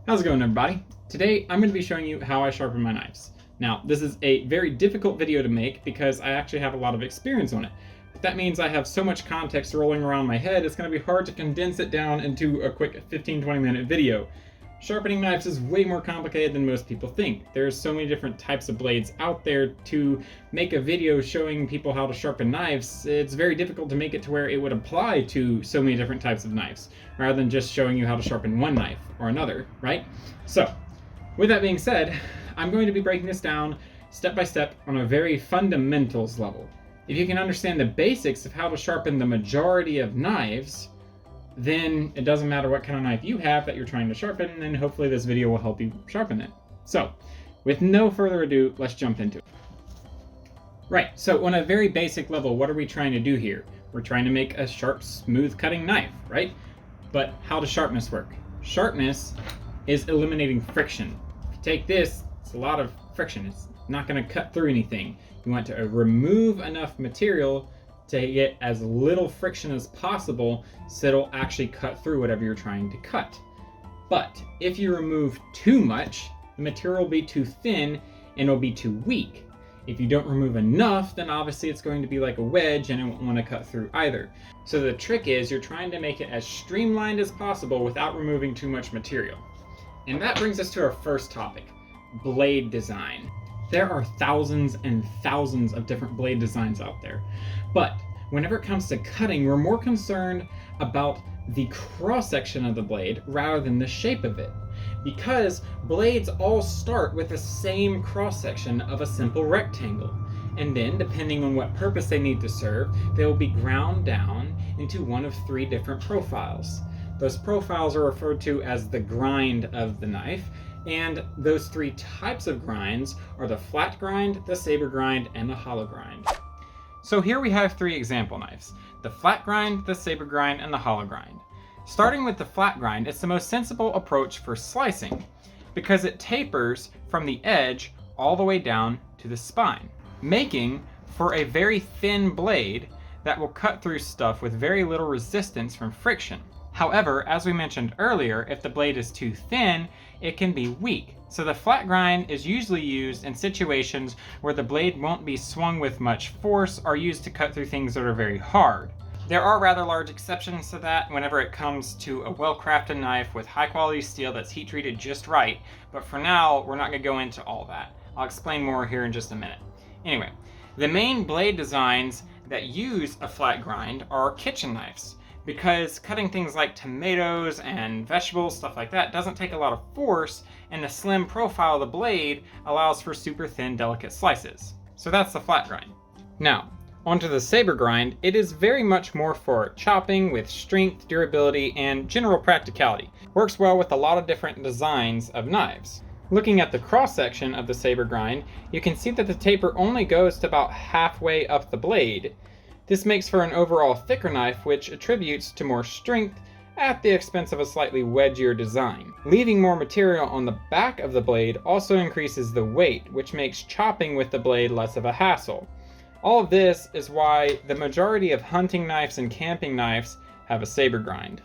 How's it going, everybody? Today I'm going to be showing you how I sharpen my knives. Now, this is a very difficult video to make because I actually have a lot of experience on it. But that means I have so much context rolling around my head, it's going to be hard to condense it down into a quick 15-20 minute video. Sharpening knives is way more complicated than most people think. There's so many different types of blades out there. To make a video showing people how to sharpen knives, it's very difficult to make it to where it would apply to so many different types of knives, rather than just showing you how to sharpen one knife or another, right? So, with that being said, I'm going to be breaking this down step by step on a very fundamentals level. If you can understand the basics of how to sharpen the majority of knives, then it doesn't matter what kind of knife you have that you're trying to sharpen, and hopefully this video will help you sharpen it. So, with no further ado, let's jump into it. Right, so on a very basic level, what are we trying to do here? We're trying to make a sharp, smooth cutting knife, right? But how does sharpness work? Sharpness is eliminating friction. If you take this, it's a lot of friction. It's not going to cut through anything. You want to remove enough material to get as little friction as possible so it'll actually cut through whatever you're trying to cut. But if you remove too much, the material will be too thin and it'll be too weak. If you don't remove enough, then obviously it's going to be like a wedge and it won't want to cut through either. So the trick is you're trying to make it as streamlined as possible without removing too much material. And that brings us to our first topic, blade design. There are thousands and thousands of different blade designs out there. But whenever it comes to cutting, we're more concerned about the cross-section of the blade rather than the shape of it. Because blades all start with the same cross-section of a simple rectangle. And then, depending on what purpose they need to serve, they will be ground down into one of three different profiles. Those profiles are referred to as the grind of the knife. And those three types of grinds are the flat grind, the saber grind, and the hollow grind. So here we have three example knives: the flat grind, the saber grind, and the hollow grind. Starting with the flat grind, it's the most sensible approach for slicing because it tapers from the edge all the way down to the spine, making for a very thin blade that will cut through stuff with very little resistance from friction. However, as we mentioned earlier, if the blade is too thin, it can be weak. So the flat grind is usually used in situations where the blade won't be swung with much force or used to cut through things that are very hard. There are rather large exceptions to that whenever it comes to a well-crafted knife with high quality steel that's heat treated just right, but for now, we're not going to go into all that. I'll explain more here in just a minute. Anyway, the main blade designs that use a flat grind are kitchen knives, because cutting things like tomatoes and vegetables, stuff like that, doesn't take a lot of force, and the slim profile of the blade allows for super thin, delicate slices. So that's the flat grind. Now, onto the saber grind. It is very much more for chopping with strength, durability, and general practicality. Works well with a lot of different designs of knives. Looking at the cross section of the saber grind, you can see that the taper only goes to about halfway up the blade. This makes for an overall thicker knife, which attributes to more strength at the expense of a slightly wedgier design. Leaving more material on the back of the blade also increases the weight, which makes chopping with the blade less of a hassle. All of this is why the majority of hunting knives and camping knives have a saber grind.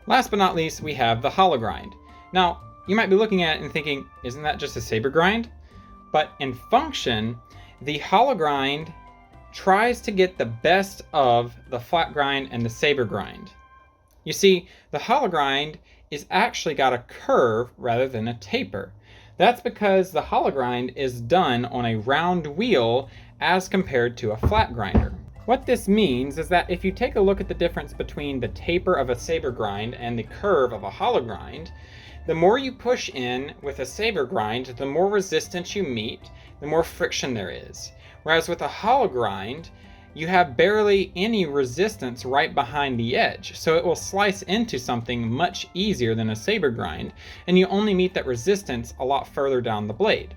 Last but not least, we have the hollow grind. Now, you might be looking at it and thinking, isn't that just a saber grind? But in function, the hollow grind tries to get the best of the flat grind and the saber grind. You see, the hollow grind is actually got a curve rather than a taper. That's because the hollow grind is done on a round wheel as compared to a flat grinder. What this means is that if you take a look at the difference between the taper of a saber grind and the curve of a hollow grind, the more you push in with a saber grind, the more resistance you meet, the more friction there is. Whereas with a hollow grind, you have barely any resistance right behind the edge, so it will slice into something much easier than a saber grind, and you only meet that resistance a lot further down the blade.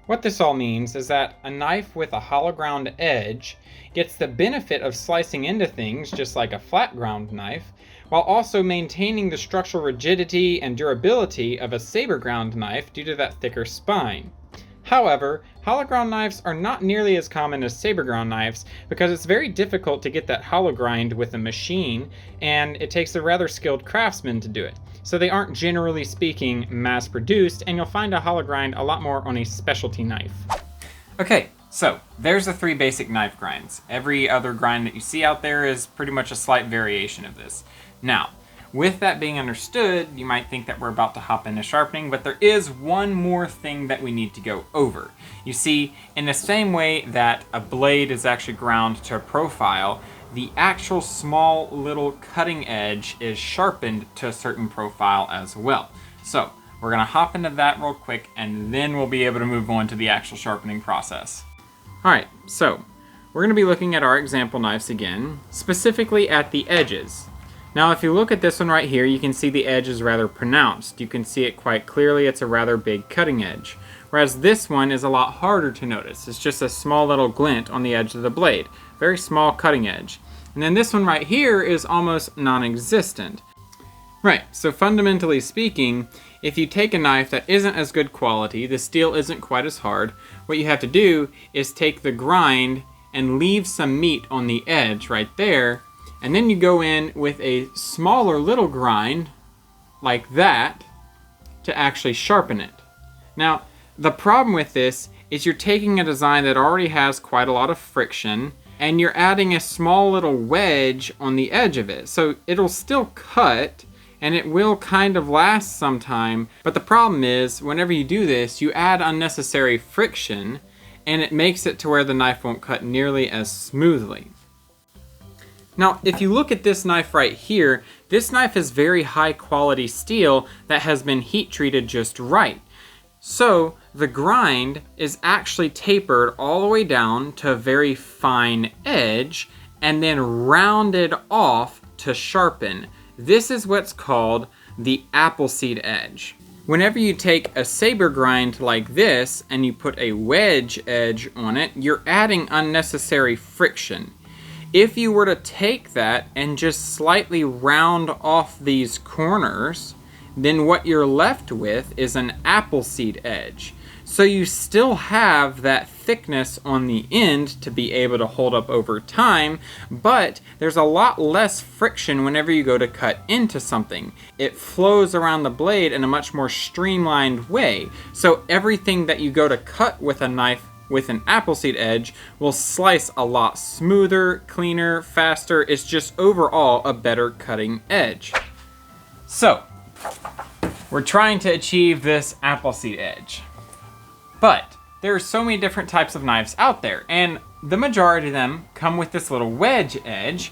What this all means is that a knife with a hollow ground edge gets the benefit of slicing into things just like a flat ground knife, while also maintaining the structural rigidity and durability of a saber ground knife due to that thicker spine. However, hollow ground knives are not nearly as common as saber ground knives because it's very difficult to get that hollow grind with a machine, and it takes a rather skilled craftsman to do it. So they aren't, generally speaking, mass produced, and you'll find a hollow grind a lot more on a specialty knife. Okay, so there's the 3 basic knife grinds. Every other grind that you see out there is pretty much a slight variation of this. Now, with that being understood, you might think that we're about to hop into sharpening, but there is one more thing that we need to go over. You see, in the same way that a blade is actually ground to a profile, the actual small little cutting edge is sharpened to a certain profile as well. So we're gonna hop into that real quick, and then we'll be able to move on to the actual sharpening process. All right, so we're gonna be looking at our example knives again, specifically at the edges. Now, if you look at this one right here, you can see the edge is rather pronounced. You can see it quite clearly. It's a rather big cutting edge. Whereas this one is a lot harder to notice. It's just a small little glint on the edge of the blade. Very small cutting edge. And then this one right here is almost non-existent. Right, so fundamentally speaking, if you take a knife that isn't as good quality, the steel isn't quite as hard, what you have to do is take the grind and leave some meat on the edge right there, and then you go in with a smaller little grind, like that, to actually sharpen it. Now, the problem with this is you're taking a design that already has quite a lot of friction, and you're adding a small little wedge on the edge of it. So it'll still cut, and it will kind of last some time, but the problem is, whenever you do this, you add unnecessary friction, and it makes it to where the knife won't cut nearly as smoothly. Now, if you look at this knife right here, this knife is very high quality steel that has been heat treated just right. So the grind is actually tapered all the way down to a very fine edge and then rounded off to sharpen. This is what's called the appleseed edge. Whenever you take a saber grind like this and you put a wedge edge on it, you're adding unnecessary friction. If you were to take that and just slightly round off these corners, then what you're left with is an appleseed edge. So you still have that thickness on the end to be able to hold up over time, but there's a lot less friction whenever you go to cut into something. It flows around the blade in a much more streamlined way. So everything that you go to cut with a knife with an appleseed edge will slice a lot smoother, cleaner, faster. It's just overall a better cutting edge. So, we're trying to achieve this appleseed edge. But there are so many different types of knives out there, and the majority of them come with this little wedge edge.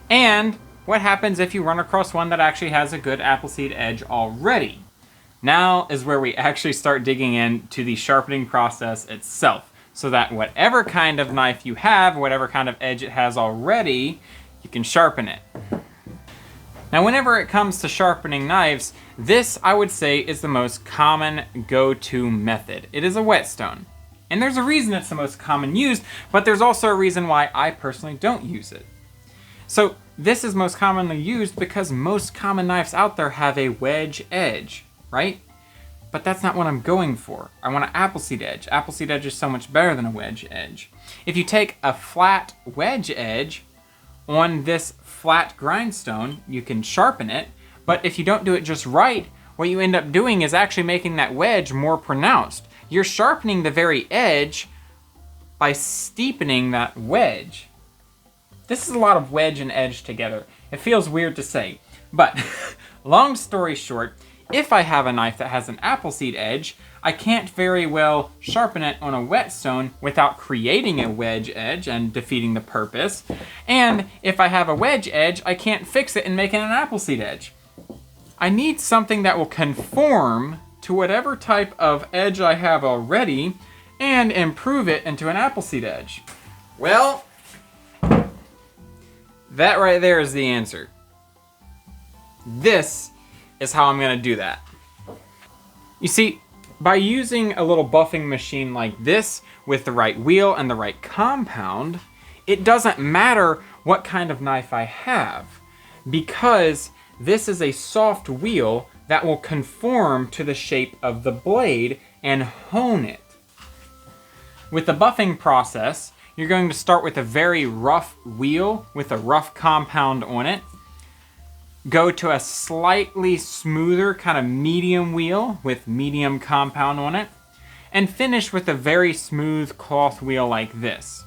And what happens if you run across one that actually has a good appleseed edge already? Now is where we actually start digging into the sharpening process itself, so that whatever kind of knife you have, whatever kind of edge it has already, you can sharpen it. Now, whenever it comes to sharpening knives, this, I would say, is the most common go-to method. It is a whetstone. And there's a reason it's the most common used, but there's also a reason why I personally don't use it. So this is most commonly used because most common knives out there have a wedge edge, right? But that's not what I'm going for. I want an appleseed edge. Appleseed edge is so much better than a wedge edge. If you take a flat wedge edge on this flat grindstone, you can sharpen it, but if you don't do it just right, what you end up doing is actually making that wedge more pronounced. You're sharpening the very edge by steepening that wedge. This is a lot of wedge and edge together. It feels weird to say, but long story short, if I have a knife that has an appleseed edge, I can't very well sharpen it on a whetstone without creating a wedge edge and defeating the purpose. And if I have a wedge edge, I can't fix it and make it an appleseed edge. I need something that will conform to whatever type of edge I have already and improve it into an appleseed edge. Well, that right there is the answer. This is how I'm gonna do that. You see, by using a little buffing machine like this with the right wheel and the right compound, it doesn't matter what kind of knife I have, because this is a soft wheel that will conform to the shape of the blade and hone it. With the buffing process, you're going to start with a very rough wheel with a rough compound on it. Go to a slightly smoother kind of medium wheel with medium compound on it. And finish with a very smooth cloth wheel like this.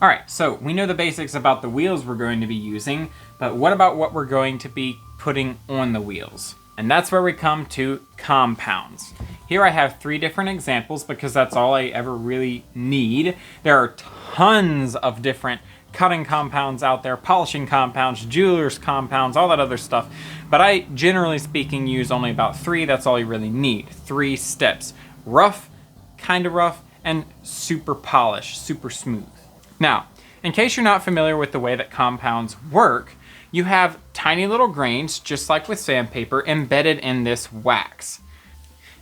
Alright, so we know the basics about the wheels we're going to be using, but what about what we're going to be putting on the wheels? And that's where we come to compounds. Here I have 3 different examples because that's all I ever really need. There are tons of different cutting compounds out there, polishing compounds, jeweler's compounds, all that other stuff. But I, generally speaking, use only about 3. That's all you really need. 3 steps. Rough, kind of rough, and super polished, super smooth. Now, in case you're not familiar with the way that compounds work, you have tiny little grains, just like with sandpaper, embedded in this wax.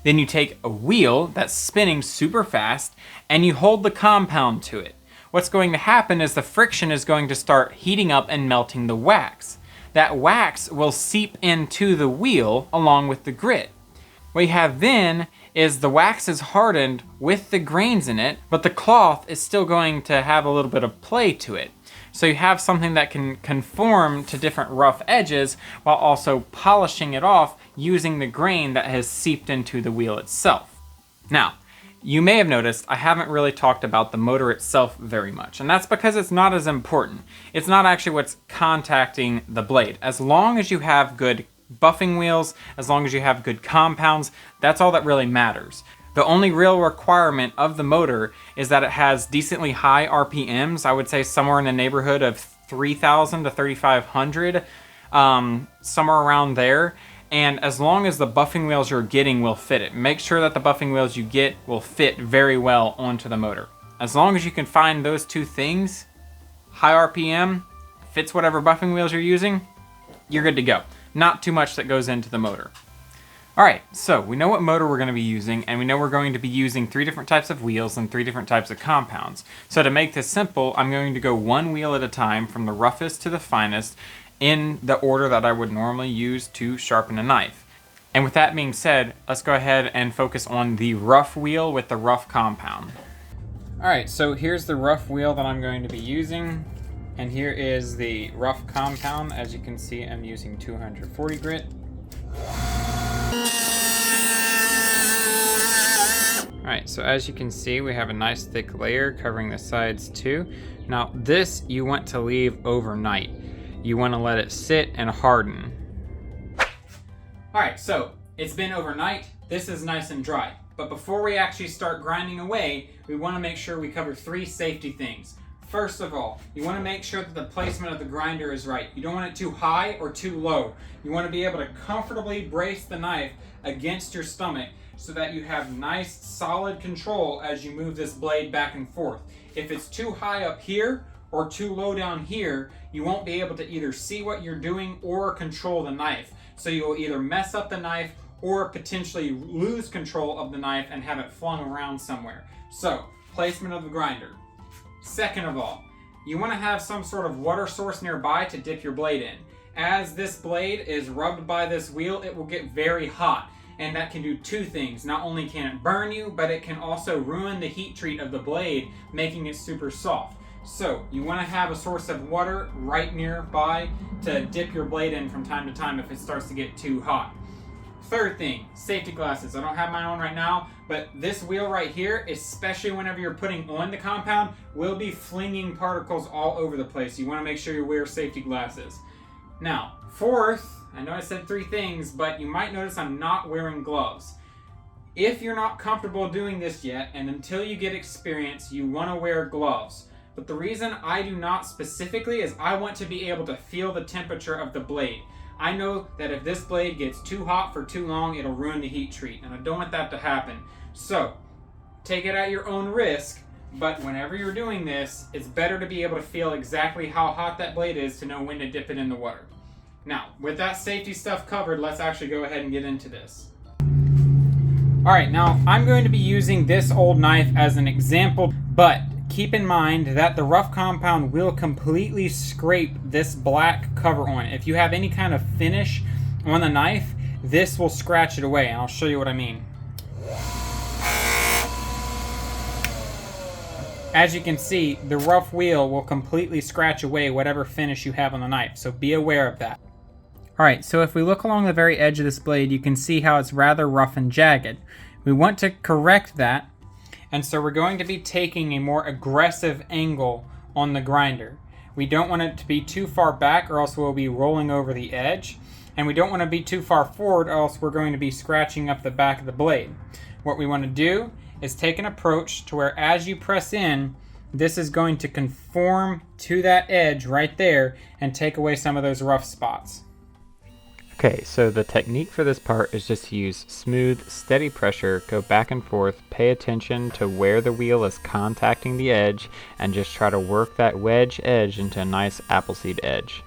Then you take a wheel that's spinning super fast, and you hold the compound to it. What's going to happen is the friction is going to start heating up and melting the wax. That wax will seep into the wheel along with the grit. What you have then is the wax is hardened with the grains in it, but the cloth is still going to have a little bit of play to it. So you have something that can conform to different rough edges while also polishing it off using the grain that has seeped into the wheel itself. Now, you may have noticed I haven't really talked about the motor itself very much, and that's because it's not as important. It's not actually what's contacting the blade. As long as you have good buffing wheels, as long as you have good compounds, that's all that really matters. The only real requirement of the motor is that it has decently high RPMs. I would say somewhere in the neighborhood of 3,000 to 3,500, somewhere around there. And as long as the buffing wheels you're getting will fit it, make sure that the buffing wheels you get will fit very well onto the motor. As long as you can find those 2 things, high RPM, fits whatever buffing wheels you're using, you're good to go. Not too much that goes into the motor. Alright, so we know what motor we're going to be using, and we know we're going to be using 3 different types of wheels and 3 different types of compounds. So to make this simple, I'm going to go 1 wheel at a time from the roughest to the finest in the order that I would normally use to sharpen a knife. And with that being said, let's go ahead and focus on the rough wheel with the rough compound. Alright, so here's the rough wheel that I'm going to be using. And here is the rough compound. As you can see, I'm using 240 grit. Alright, so as you can see, we have a nice thick layer covering the sides too. Now this you want to leave overnight. You want to let it sit and harden. Alright, so it's been overnight. This is nice and dry. But before we actually start grinding away, we want to make sure we cover 3 safety things. First of all, you want to make sure that the placement of the grinder is right. You don't want it too high or too low. You want to be able to comfortably brace the knife against your stomach so that you have nice, solid control as you move this blade back and forth. If it's too high up here or too low down here, you won't be able to either see what you're doing or control the knife. So you'll either mess up the knife or potentially lose control of the knife and have it flung around somewhere. So, placement of the grinder. Second of all, you want to have some sort of water source nearby to dip your blade in. As this blade is rubbed by this wheel, it will get very hot. And that can do 2 things. Not only can it burn you, but it can also ruin the heat treat of the blade, making it super soft. So, you want to have a source of water right nearby to dip your blade in from time to time if it starts to get too hot. Third thing, safety glasses. I don't have mine on right now, but this wheel right here, especially whenever you're putting on the compound, will be flinging particles all over the place. You want to make sure you wear safety glasses. Now, fourth, I know I said 3 things, but you might notice I'm not wearing gloves. If you're not comfortable doing this yet, and until you get experience, you want to wear gloves. But the reason I do not specifically is I want to be able to feel the temperature of the blade. I know that if this blade gets too hot for too long, it'll ruin the heat treat, and I don't want that to happen. So, take it at your own risk, but whenever you're doing this, it's better to be able to feel exactly how hot that blade is to know when to dip it in the water. Now, with that safety stuff covered, let's actually go ahead and get into this. Alright, now I'm going to be using this old knife as an example, but keep in mind that the rough compound will completely scrape this black cover on it. If you have any kind of finish on the knife, this will scratch it away, and I'll show you what I mean. as you can see, the rough wheel will completely scratch away whatever finish you have on the knife, so be aware of that. Alright, so if we look along the very edge of this blade, you can see how it's rather rough and jagged. We want to correct that, and so we're going to be taking a more aggressive angle on the grinder. We don't want it to be too far back or else we'll be rolling over the edge. And we don't want to be too far forward or else we're going to be scratching up the back of the blade. What we want to do is take an approach to where as you press in, this is going to conform to that edge right there and take away some of those rough spots. Okay, so the technique for this part is just to use smooth, steady pressure, go back and forth, pay attention to where the wheel is contacting the edge, and just try to work that wedge edge into a nice appleseed edge.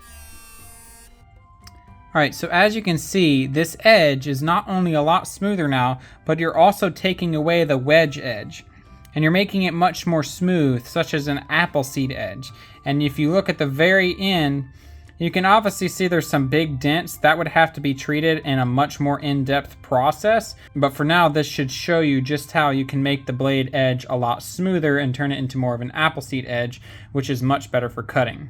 Alright, so as you can see, this edge is not only a lot smoother now, but you're also taking away the wedge edge. And you're making it much more smooth, such as an appleseed edge. And if you look at the very end, you can obviously see there's some big dents that would have to be treated in a much more in-depth process. But for now, this should show you just how you can make the blade edge a lot smoother and turn it into more of an appleseed edge, which is much better for cutting.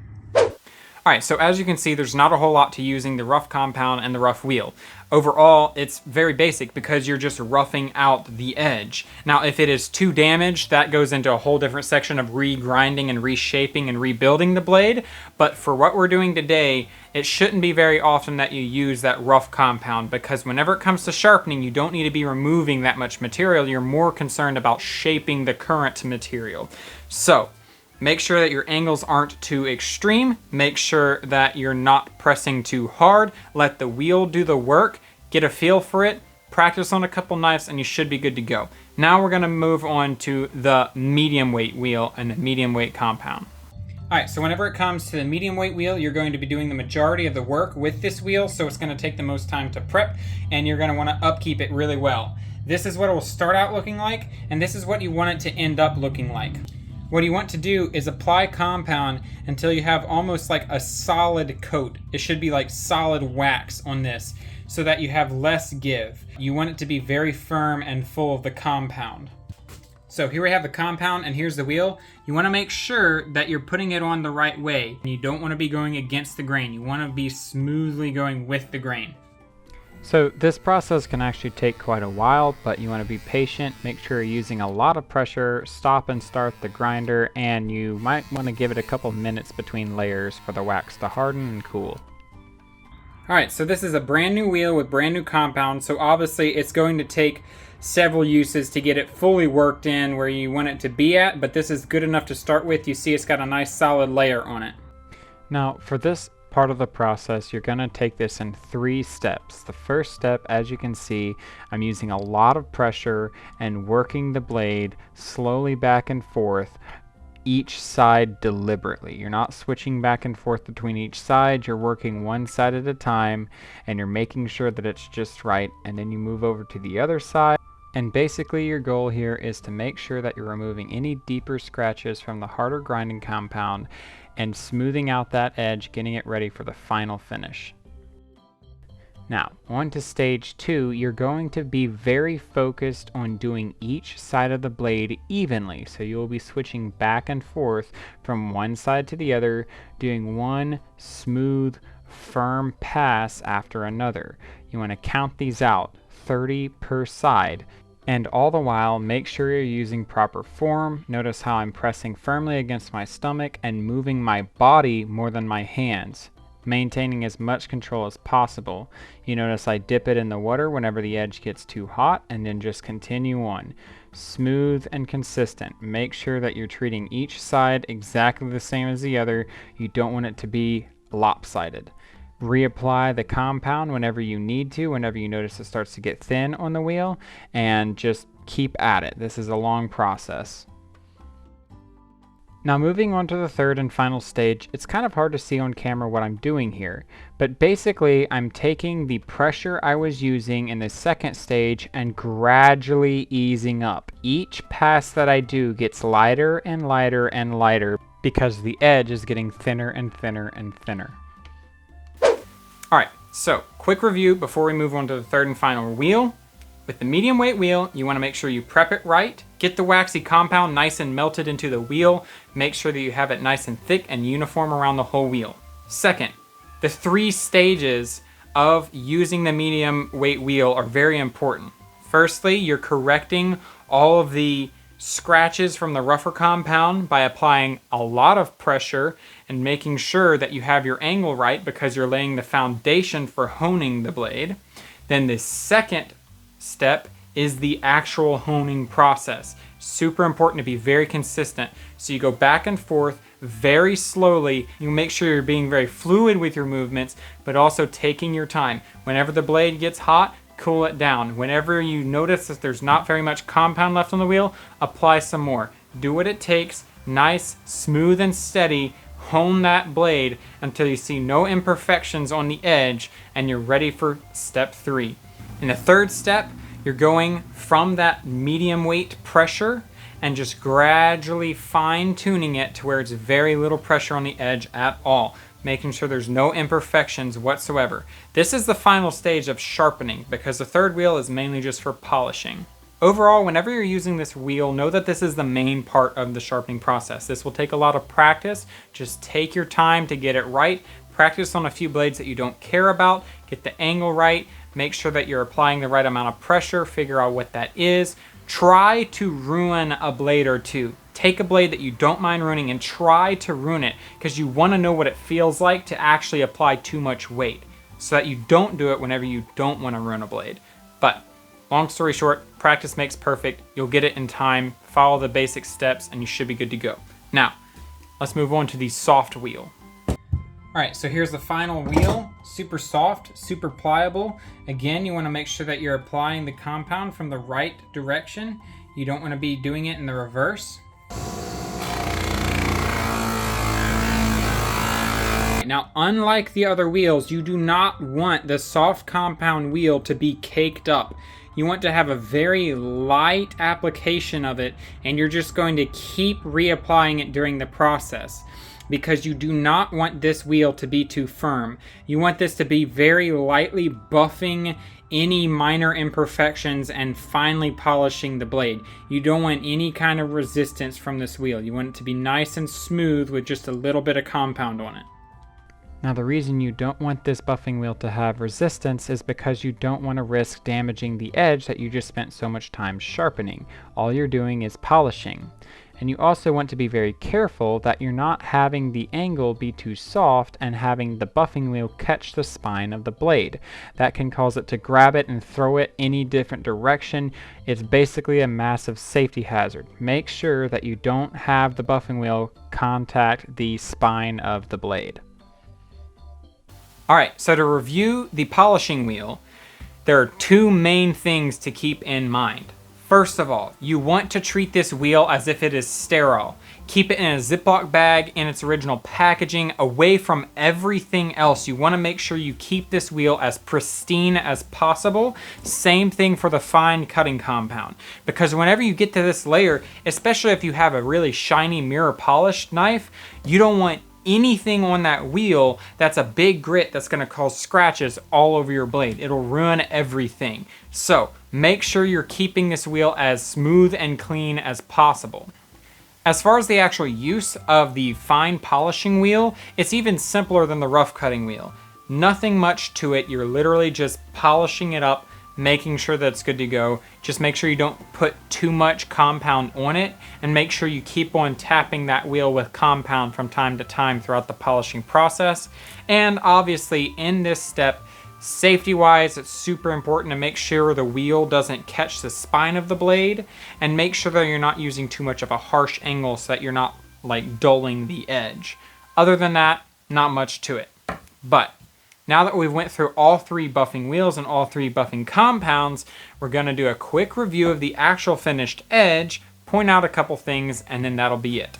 Alright, so as you can see, there's not a whole lot to using the rough compound and the rough wheel. Overall, it's very basic because you're just roughing out the edge. Now, if it is too damaged, that goes into a whole different section of regrinding and reshaping and rebuilding the blade. But for what we're doing today, it shouldn't be very often that you use that rough compound because whenever it comes to sharpening, you don't need to be removing that much material. You're more concerned about shaping the current material. So, make sure that your angles aren't too extreme. Make sure that you're not pressing too hard. Let the wheel do the work. Get a feel for it. Practice on a couple knives and you should be good to go. Now we're going to move on to the medium weight wheel and the medium weight compound. Alright, so whenever it comes to the medium weight wheel, you're going to be doing the majority of the work with this wheel, so it's going to take the most time to prep, and you're going to want to upkeep it really well. This is what it will start out looking like, and this is what you want it to end up looking like. What you want to do is apply compound until you have almost like a solid coat. It should be like solid wax on this so that you have less give. You want it to be very firm and full of the compound. So here we have the compound and here's the wheel. You want to make sure that you're putting it on the right way. You don't want to be going against the grain. You want to be smoothly going with the grain. So this process can actually take quite a while, but you want to be patient, make sure you're using a lot of pressure, stop and start the grinder, and you might want to give it a couple minutes between layers for the wax to harden and cool. Alright, so this is a brand new wheel with brand new compound, so obviously it's going to take several uses to get it fully worked in where you want it to be at, but this is good enough to start with. You see it's got a nice solid layer on it. Now for this part of the process, you're going to take this in 3 steps. The first step, as you can see, I'm using a lot of pressure and working the blade slowly back and forth, each side deliberately. You're not switching back and forth between each side, you're working one side at a time and you're making sure that it's just right, and then you move over to the other side. And basically your goal here is to make sure that you're removing any deeper scratches from the harder grinding compound and smoothing out that edge, getting it ready for the final finish. Now, on to stage 2, you're going to be very focused on doing each side of the blade evenly. So you'll be switching back and forth from one side to the other, doing one smooth, firm pass after another. You want to count these out, 30 per side. And all the while, make sure you're using proper form. Notice how I'm pressing firmly against my stomach and moving my body more than my hands, maintaining as much control as possible. You notice I dip it in the water whenever the edge gets too hot and then just continue on. Smooth and consistent. Make sure that you're treating each side exactly the same as the other. You don't want it to be lopsided. Reapply the compound whenever you need to, whenever you notice it starts to get thin on the wheel, and just keep at it. This is a long process. Now moving on to the third and final stage, it's kind of hard to see on camera what I'm doing here, but basically I'm taking the pressure I was using in the second stage and gradually easing up. Each pass that I do gets lighter and lighter and lighter because the edge is getting thinner and thinner and thinner. Alright, so quick review before we move on to the third and final wheel. With the medium weight wheel, you want to make sure you prep it right, get the waxy compound nice and melted into the wheel, make sure that you have it nice and thick and uniform around the whole wheel. Second, the 3 stages of using the medium weight wheel are very important. Firstly, you're correcting all of the scratches from the rougher compound by applying a lot of pressure and making sure that you have your angle right because you're laying the foundation for honing the blade. Then the second step is the actual honing process. Super important to be very consistent. So you go back and forth very slowly. You make sure you're being very fluid with your movements, but also taking your time. Whenever the blade gets hot, cool it down. Whenever you notice that there's not very much compound left on the wheel, apply some more. Do what it takes, nice, smooth and steady. Hone that blade until you see no imperfections on the edge and you're ready for step 3. In the third step, you're going from that medium weight pressure and just gradually fine tuning it to where it's very little pressure on the edge at all, making sure there's no imperfections whatsoever. This is the final stage of sharpening because the third wheel is mainly just for polishing. Overall, whenever you're using this wheel, know that this is the main part of the sharpening process. This will take a lot of practice. Just take your time to get it right. Practice on a few blades that you don't care about. Get the angle right. Make sure that you're applying the right amount of pressure. Figure out what that is. Try to ruin a blade or two. Take a blade that you don't mind ruining and try to ruin it because you want to know what it feels like to actually apply too much weight so that you don't do it whenever you don't want to ruin a blade. But long story short, practice makes perfect. You'll get it in time. Follow the basic steps and you should be good to go. Now, let's move on to the soft wheel. All right, so here's the final wheel. Super soft, super pliable. Again, you want to make sure that you're applying the compound from the right direction. You don't want to be doing it in the reverse. Now, unlike the other wheels, you do not want the soft compound wheel to be caked up. You want to have a very light application of it, and you're just going to keep reapplying it during the process because you do not want this wheel to be too firm. You want this to be very lightly buffing any minor imperfections and finally polishing the blade. You don't want any kind of resistance from this wheel. You want it to be nice and smooth with just a little bit of compound on it. Now the reason you don't want this buffing wheel to have resistance is because you don't want to risk damaging the edge that you just spent so much time sharpening. All you're doing is polishing. And you also want to be very careful that you're not having the angle be too soft and having the buffing wheel catch the spine of the blade. That can cause it to grab it and throw it any different direction. It's basically a massive safety hazard. Make sure that you don't have the buffing wheel contact the spine of the blade. Alright, so to review the polishing wheel, there are 2 main things to keep in mind. First of all, you want to treat this wheel as if it is sterile. Keep it in a Ziploc bag in its original packaging, away from everything else. You want to make sure you keep this wheel as pristine as possible. Same thing for the fine cutting compound. Because whenever you get to this layer, especially if you have a really shiny mirror polished knife, you don't want anything on that wheel that's a big grit that's going to cause scratches all over your blade. It'll ruin everything. So make sure you're keeping this wheel as smooth and clean as possible. As far as the actual use of the fine polishing wheel, it's even simpler than the rough cutting wheel. Nothing much to it. You're literally just polishing it up, making sure that it's good to go. Just make sure you don't put too much compound on it, and make sure you keep on tapping that wheel with compound from time to time throughout the polishing process. And obviously in this step, safety wise, it's super important to make sure the wheel doesn't catch the spine of the blade, and make sure that you're not using too much of a harsh angle so that you're not like dulling the edge. Other than that, not much to it. But now that we've went through all 3 buffing wheels and all 3 buffing compounds, we're going to do a quick review of the actual finished edge, point out a couple things, and then that'll be it.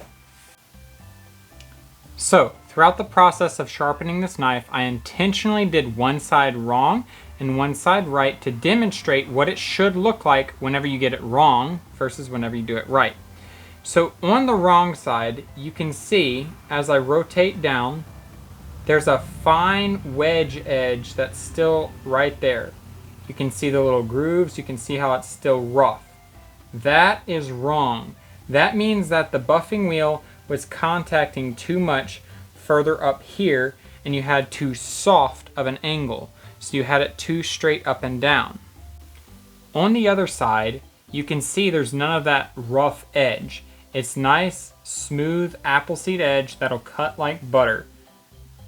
So, throughout the process of sharpening this knife, I intentionally did one side wrong and one side right to demonstrate what it should look like whenever you get it wrong versus whenever you do it right. So on the wrong side, you can see as I rotate down, there's a fine wedge edge that's still right there. You can see the little grooves. You can see how it's still rough. That is wrong. That means that the buffing wheel was contacting too much further up here, and you had too soft of an angle. So you had it too straight up and down. On the other side, you can see there's none of that rough edge. It's nice, smooth appleseed edge that'll cut like butter.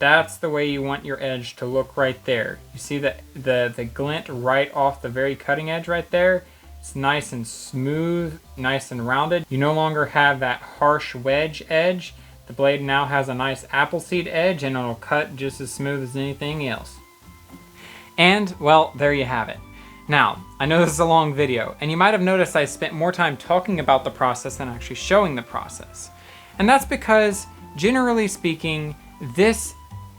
That's the way you want your edge to look right there. You see the glint right off the very cutting edge right there? It's nice and smooth, nice and rounded. You no longer have that harsh wedge edge. The blade now has a nice appleseed edge and it'll cut just as smooth as anything else. And, well, there you have it. Now, I know this is a long video, and you might have noticed I spent more time talking about the process than actually showing the process. And that's because, generally speaking, this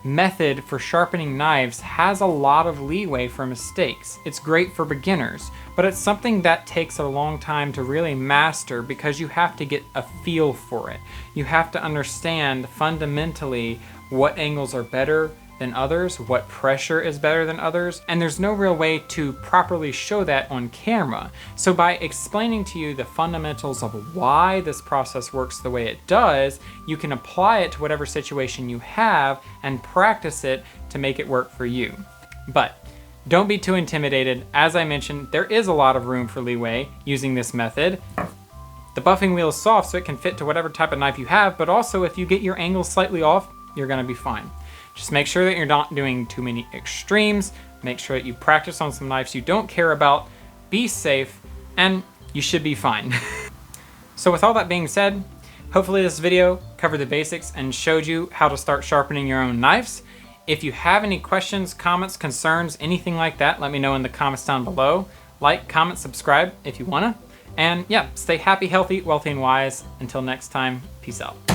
method for sharpening knives has a lot of leeway for mistakes. It's great for beginners, but it's something that takes a long time to really master because you have to get a feel for it. You have to understand fundamentally what angles are better than others, what pressure is better than others, and there's no real way to properly show that on camera. So by explaining to you the fundamentals of why this process works the way it does, you can apply it to whatever situation you have and practice it to make it work for you. But don't be too intimidated. As I mentioned, there is a lot of room for leeway using this method. The buffing wheel is soft so it can fit to whatever type of knife you have, but also if you get your angles slightly off, you're gonna be fine. Just make sure that you're not doing too many extremes. Make sure that you practice on some knives you don't care about. Be safe, and you should be fine. So with all that being said, hopefully this video covered the basics and showed you how to start sharpening your own knives. If you have any questions, comments, concerns, anything like that, let me know in the comments down below. Like, comment, subscribe if you wanna. And yeah, stay happy, healthy, wealthy, and wise. Until next time, peace out.